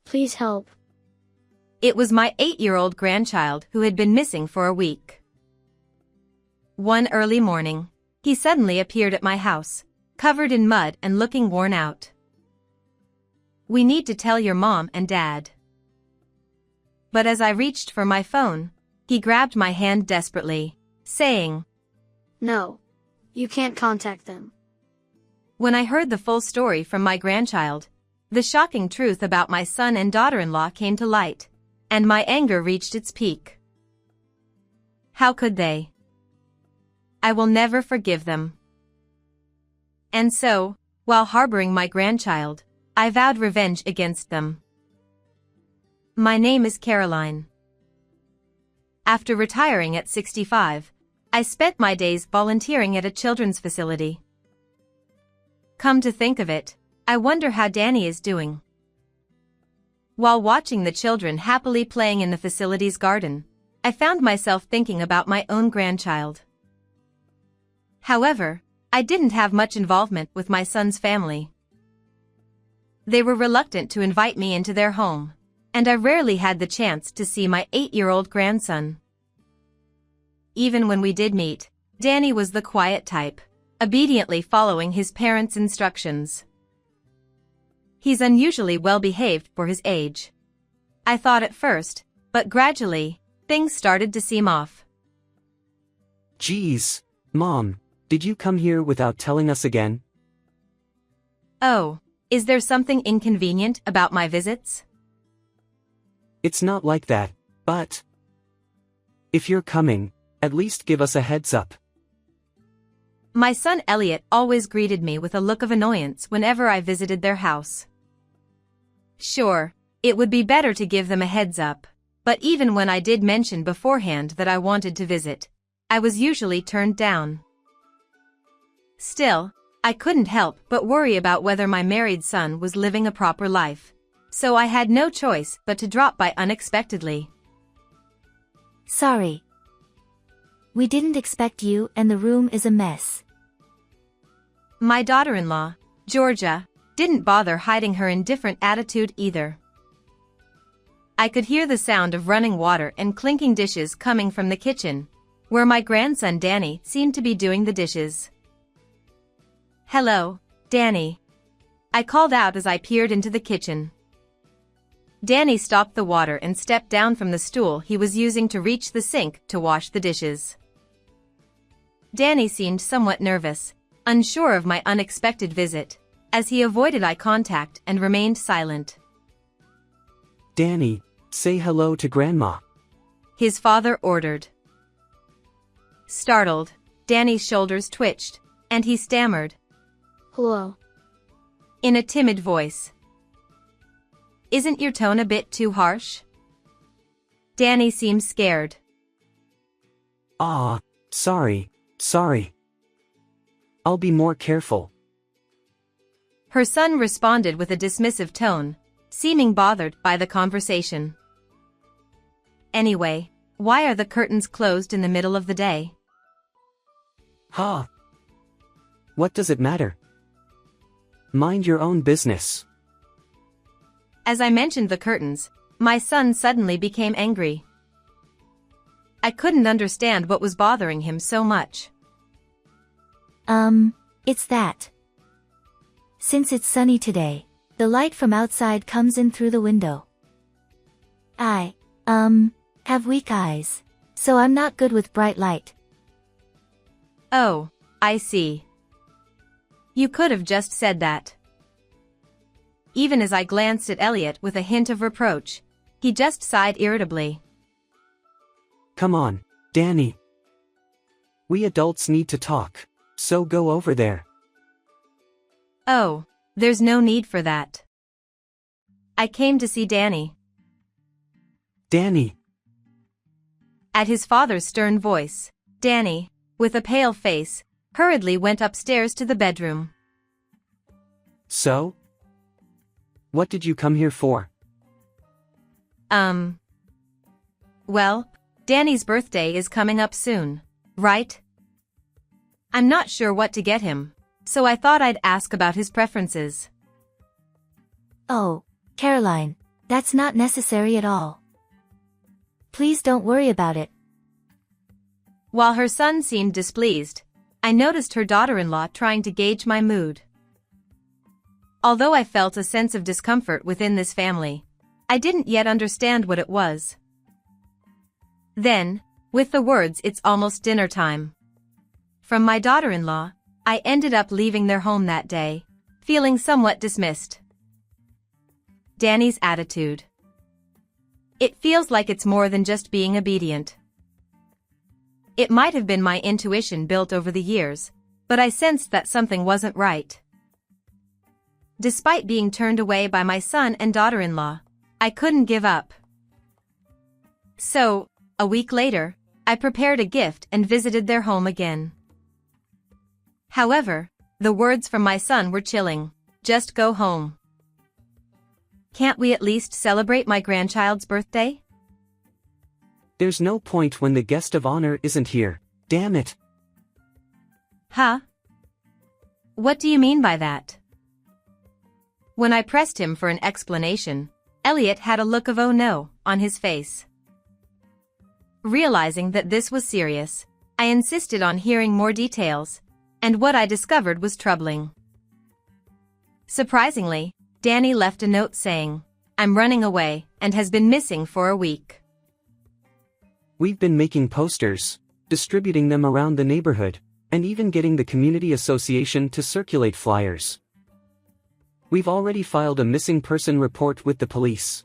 Please help. It was my 8-year-old grandchild who had been missing for a week. One early morning, he suddenly appeared at my house, covered in mud and looking worn out. "We need to tell your mom and dad." But as I reached for my phone, he grabbed my hand desperately, saying, "No. You can't contact them." When I heard the full story from my grandchild, the shocking truth about my son and daughter-in-law came to light, and my anger reached its peak. How could they? I will never forgive them. And so, while harboring my grandchild, I vowed revenge against them. My name is Caroline. After retiring at 65, I spent my days volunteering at a children's facility. Come to think of it, I wonder how Danny is doing. While watching the children happily playing in the facility's garden, I found myself thinking about my own grandchild. However, I didn't have much involvement with my son's family. They were reluctant to invite me into their home, and I rarely had the chance to see my 8-year-old grandson. Even when we did meet, Danny was the quiet type, obediently following his parents' instructions. He's unusually well-behaved for his age, I thought at first, but gradually, things started to seem off. Geez, Mom, did you come here without telling us again? Oh, is there something inconvenient about my visits? It's not like that, but if you're coming, at least give us a heads up. My son Elliot always greeted me with a look of annoyance whenever I visited their house. Sure, it would be better to give them a heads up, but even when I did mention beforehand that I wanted to visit, I was usually turned down. Still, I couldn't help but worry about whether my married son was living a proper life, so I had no choice but to drop by unexpectedly. Sorry. We didn't expect you and the room is a mess. My daughter-in-law, Georgia, didn't bother hiding her indifferent attitude either. I could hear the sound of running water and clinking dishes coming from the kitchen, where my grandson Danny seemed to be doing the dishes. "Hello, Danny," I called out as I peered into the kitchen. Danny stopped the water and stepped down from the stool he was using to reach the sink to wash the dishes. Danny seemed somewhat nervous, unsure of my unexpected visit, as he avoided eye contact and remained silent. Danny, say hello to Grandma. His father ordered. Startled, Danny's shoulders twitched, and he stammered, "Hello." in a timid voice. "Isn't your tone a bit too harsh?" Danny seemed scared. Sorry. I'll be more careful." Her son responded with a dismissive tone, seeming bothered by the conversation. "Anyway, why are the curtains closed in the middle of the day?" Ha! What does it matter? Mind your own business. As I mentioned the curtains, my son suddenly became angry. I couldn't understand what was bothering him so much. It's that. Since it's sunny today, the light from outside comes in through the window. I have weak eyes, so I'm not good with bright light. Oh, I see. You could have just said that. Even as I glanced at Elliot with a hint of reproach, he just sighed irritably. Come on, Danny. We adults need to talk, so go over there. Oh, there's no need for that. I came to see Danny. Danny. At his father's stern voice, Danny, with a pale face, hurriedly went upstairs to the bedroom. So? What did you come here for? Well, Danny's birthday is coming up soon, right? I'm not sure what to get him, so I thought I'd ask about his preferences. Oh, Caroline, That's not necessary at all. Please don't worry about it. While her son seemed displeased, I noticed her daughter-in-law trying to gauge my mood. Although I felt a sense of discomfort within this family, I didn't yet understand what it was. Then, with the words "It's almost dinner time" from my daughter-in-law, I ended up leaving their home that day, feeling somewhat dismissed. Danny's attitude. It feels like it's more than just being obedient. It might have been my intuition built over the years, but I sensed that something wasn't right. Despite being turned away by my son and daughter-in-law, I couldn't give up. So, a week later, I prepared a gift and visited their home again. However, the words from my son were chilling. Just go home. Can't we at least celebrate my grandchild's birthday? There's no point when the guest of honor isn't here, damn it. Huh? What do you mean by that? When I pressed him for an explanation, Elliot had a look of "oh no" on his face. Realizing that this was serious, I insisted on hearing more details, and what I discovered was troubling. Surprisingly, Danny left a note saying, "I'm running away," and has been missing for a week. We've been making posters, distributing them around the neighborhood, and even getting the community association to circulate flyers. We've already filed a missing person report with the police.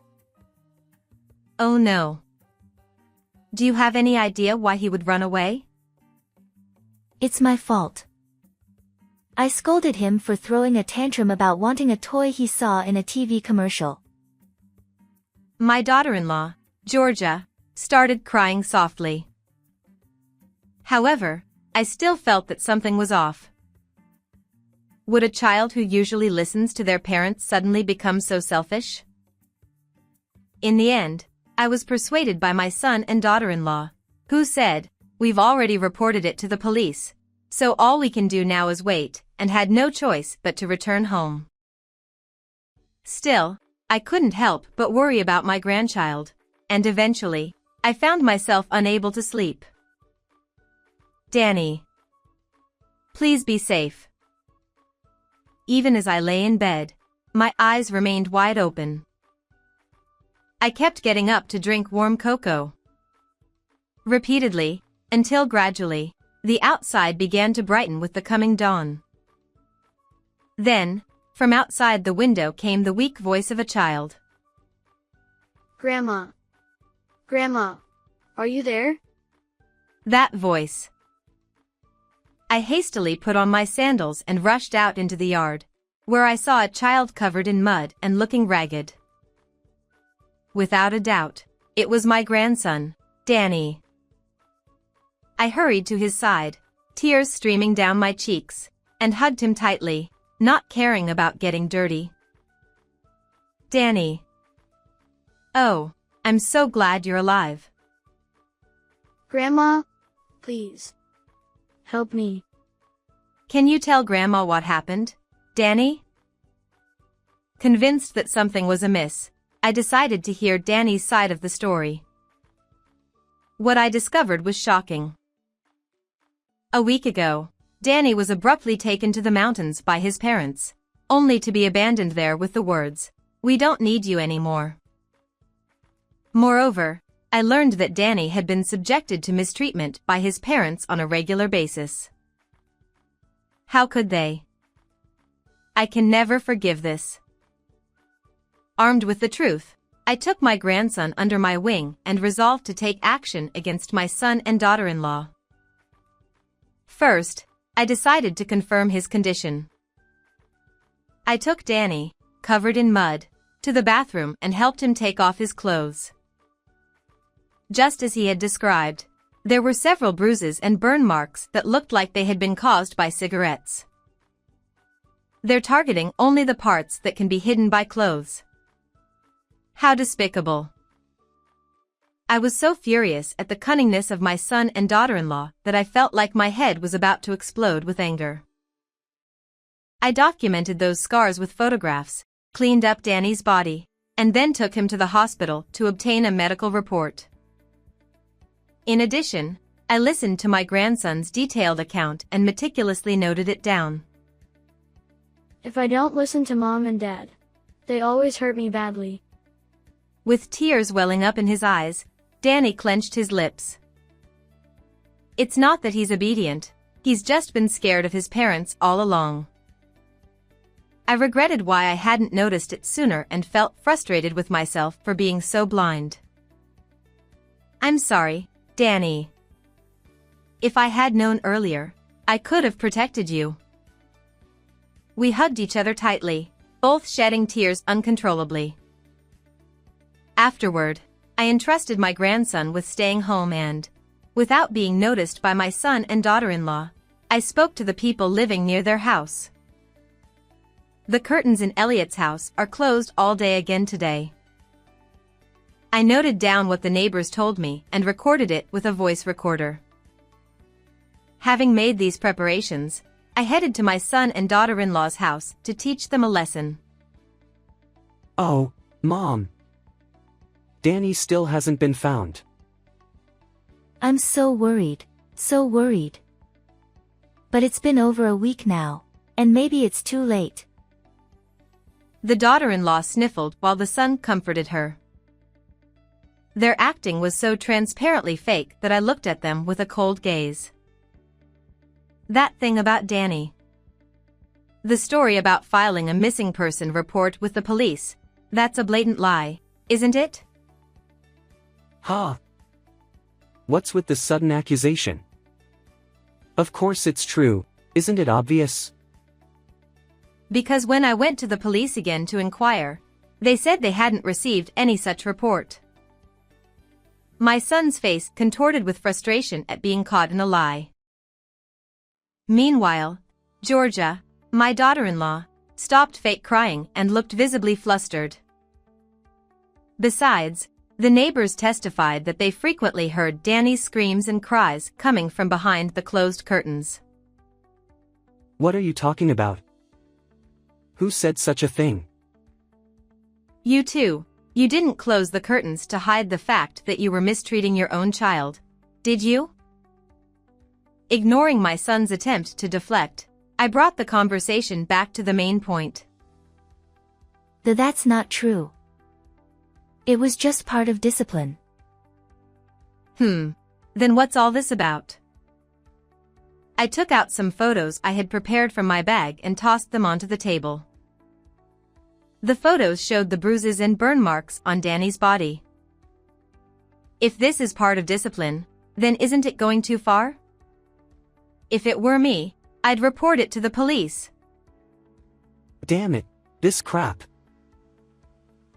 Oh no. Do you have any idea why he would run away? It's my fault. I scolded him for throwing a tantrum about wanting a toy he saw in a TV commercial. My daughter-in-law, Georgia, started crying softly. However, I still felt that something was off. Would a child who usually listens to their parents suddenly become so selfish? In the end, I was persuaded by my son and daughter-in-law, who said, "We've already reported it to the police, so all we can do now is wait," and had no choice but to return home. Still, I couldn't help but worry about my grandchild, and eventually, I found myself unable to sleep. Danny. Please be safe. Even as I lay in bed, my eyes remained wide open. I kept getting up to drink warm cocoa. Repeatedly, until gradually, the outside began to brighten with the coming dawn. Then, from outside the window came the weak voice of a child. Grandma. Grandma. Are you there? That voice. I hastily put on my sandals and rushed out into the yard, where I saw a child covered in mud and looking ragged. Without a doubt, it was my grandson, Danny. I hurried to his side, tears streaming down my cheeks, and hugged him tightly, not caring about getting dirty. Danny. Oh, I'm so glad you're alive. Grandma, please. Help me. Can you tell Grandma what happened, Danny? Convinced that something was amiss, I decided to hear Danny's side of the story. What I discovered was shocking. A week ago, Danny was abruptly taken to the mountains by his parents, only to be abandoned there with the words, "We don't need you anymore." Moreover, I learned that Danny had been subjected to mistreatment by his parents on a regular basis. How could they? I can never forgive this. Armed with the truth, I took my grandson under my wing and resolved to take action against my son and daughter-in-law. First, I decided to confirm his condition. I took Danny, covered in mud, to the bathroom and helped him take off his clothes. Just as he had described, there were several bruises and burn marks that looked like they had been caused by cigarettes. They're targeting only the parts that can be hidden by clothes. How despicable. I was so furious at the cunningness of my son and daughter-in-law that I felt like my head was about to explode with anger. I documented those scars with photographs, cleaned up Danny's body, and then took him to the hospital to obtain a medical report. In addition, I listened to my grandson's detailed account and meticulously noted it down. If I don't listen to Mom and Dad, they always hurt me badly. With tears welling up in his eyes, Danny clenched his lips. It's not that he's obedient, he's just been scared of his parents all along. I regretted why I hadn't noticed it sooner and felt frustrated with myself for being so blind. I'm sorry, Danny. If I had known earlier, I could have protected you. We hugged each other tightly, both shedding tears uncontrollably. Afterward, I entrusted my grandson with staying home and, without being noticed by my son and daughter-in-law, I spoke to the people living near their house. The curtains in Elliot's house are closed all day again today. I noted down what the neighbors told me and recorded it with a voice recorder. Having made these preparations, I headed to my son and daughter-in-law's house to teach them a lesson. Oh, Mom. Danny still hasn't been found. I'm so worried, so worried. But it's been over a week now, and maybe it's too late. The daughter-in-law sniffled while the son comforted her. Their acting was so transparently fake that I looked at them with a cold gaze. That thing about Danny. The story about filing a missing person report with the police, that's a blatant lie, isn't it? Ha! What's with the sudden accusation? Of course it's true, isn't it obvious? Because when I went to the police again to inquire, they said they hadn't received any such report. My son's face contorted with frustration at being caught in a lie. Meanwhile, Georgia, my daughter-in-law, stopped fake crying and looked visibly flustered. Besides, the neighbors testified that they frequently heard Danny's screams and cries coming from behind the closed curtains. What are you talking about? Who said such a thing? You too, you didn't close the curtains to hide the fact that you were mistreating your own child, did you? Ignoring my son's attempt to deflect, I brought the conversation back to the main point. That's not true. It was just part of discipline. Then what's all this about? I took out some photos I had prepared from my bag and tossed them onto the table. The photos showed the bruises and burn marks on Danny's body. If this is part of discipline, then isn't it going too far? If it were me, I'd report it to the police. Damn it, this crap.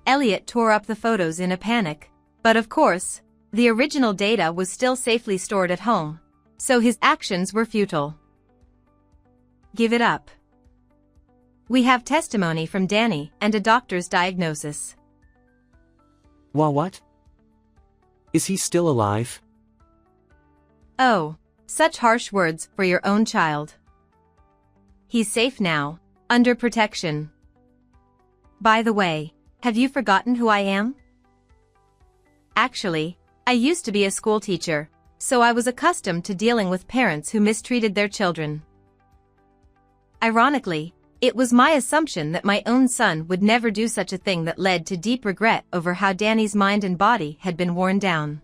Elliot tore up the photos in a panic, but of course, the original data was still safely stored at home, so his actions were futile. Give it up. We have testimony from Danny and a doctor's diagnosis. What? Is he still alive? Oh, such harsh words for your own child. He's safe now, under protection. By the way, have you forgotten who I am? Actually, I used to be a school teacher, so I was accustomed to dealing with parents who mistreated their children. Ironically, it was my assumption that my own son would never do such a thing that led to deep regret over how Danny's mind and body had been worn down.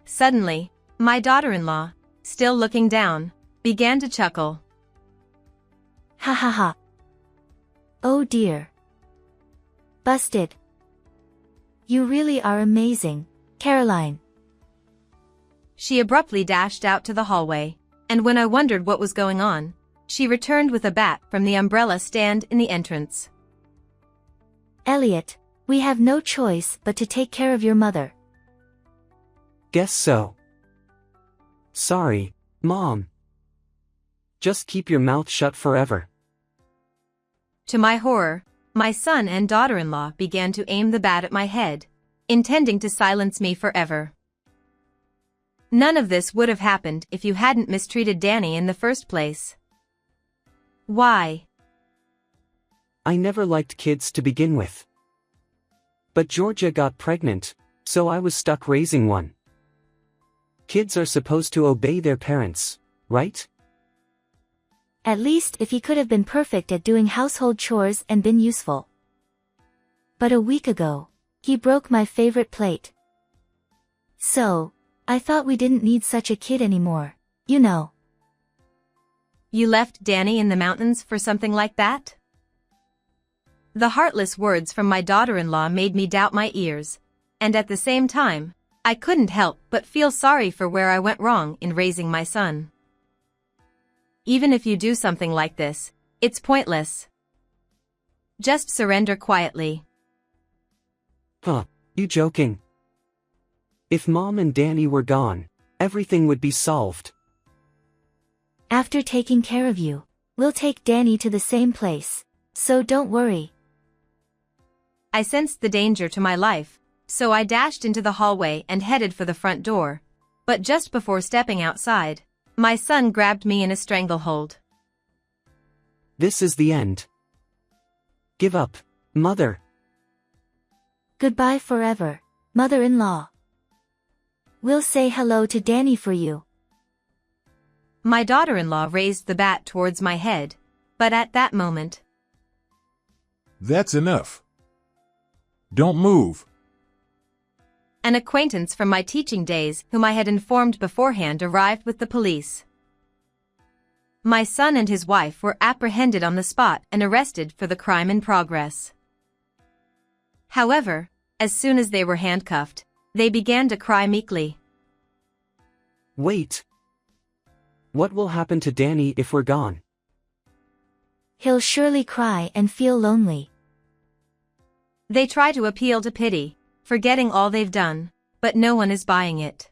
Suddenly, my daughter-in-law, still looking down, began to chuckle. Ha ha ha. Oh dear. Busted. You really are amazing, Caroline. She abruptly dashed out to the hallway, and when I wondered what was going on, she returned with a bat from the umbrella stand in the entrance. Elliot, we have no choice but to take care of your mother. Guess so. Sorry, Mom. Just keep your mouth shut forever. To my horror, my son and daughter-in-law began to aim the bat at my head, intending to silence me forever. None of this would have happened if you hadn't mistreated Danny in the first place. Why? I never liked kids to begin with. But Georgia got pregnant, so I was stuck raising one. Kids are supposed to obey their parents, right? At least if he could have been perfect at doing household chores and been useful. But a week ago, he broke my favorite plate. So, I thought we didn't need such a kid anymore, you know. You left Danny in the mountains for something like that? The heartless words from my daughter-in-law made me doubt my ears, and at the same time, I couldn't help but feel sorry for where I went wrong in raising my son. Even if you do something like this, it's pointless. Just surrender quietly. Huh, you joking? If Mom and Danny were gone, everything would be solved. After taking care of you, we'll take Danny to the same place, so don't worry. I sensed the danger to my life, so I dashed into the hallway and headed for the front door. But just before stepping outside, my son grabbed me in a stranglehold. This is the end. Give up, Mother. Goodbye forever, mother-in-law. We'll say hello to Danny for you. My daughter-in-law raised the bat towards my head, but at that moment, That's enough. Don't move. an acquaintance from my teaching days whom I had informed beforehand arrived with the police. My son and his wife were apprehended on the spot and arrested for the crime in progress. However, as soon as they were handcuffed, they began to cry meekly. Wait. What will happen to Danny if we're gone? He'll surely cry and feel lonely. They try to appeal to pity, forgetting all they've done, but no one is buying it.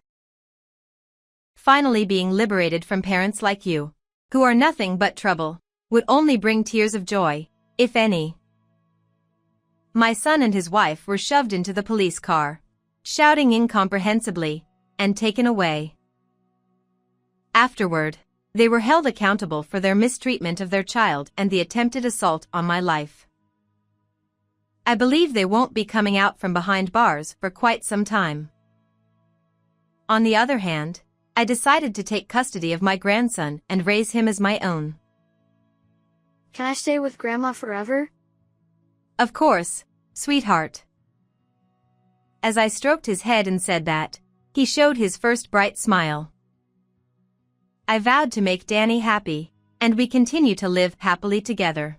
Finally being liberated from parents like you, who are nothing but trouble, would only bring tears of joy, if any. My son and his wife were shoved into the police car, shouting incomprehensibly, and taken away. Afterward, they were held accountable for their mistreatment of their child and the attempted assault on my life. I believe they won't be coming out from behind bars for quite some time. On the other hand, I decided to take custody of my grandson and raise him as my own. Can I stay with Grandma forever? Of course, sweetheart. As I stroked his head and said that, he showed his first bright smile. I vowed to make Danny happy, and we continue to live happily together.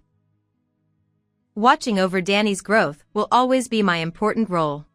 Watching over Danny's growth will always be my important role.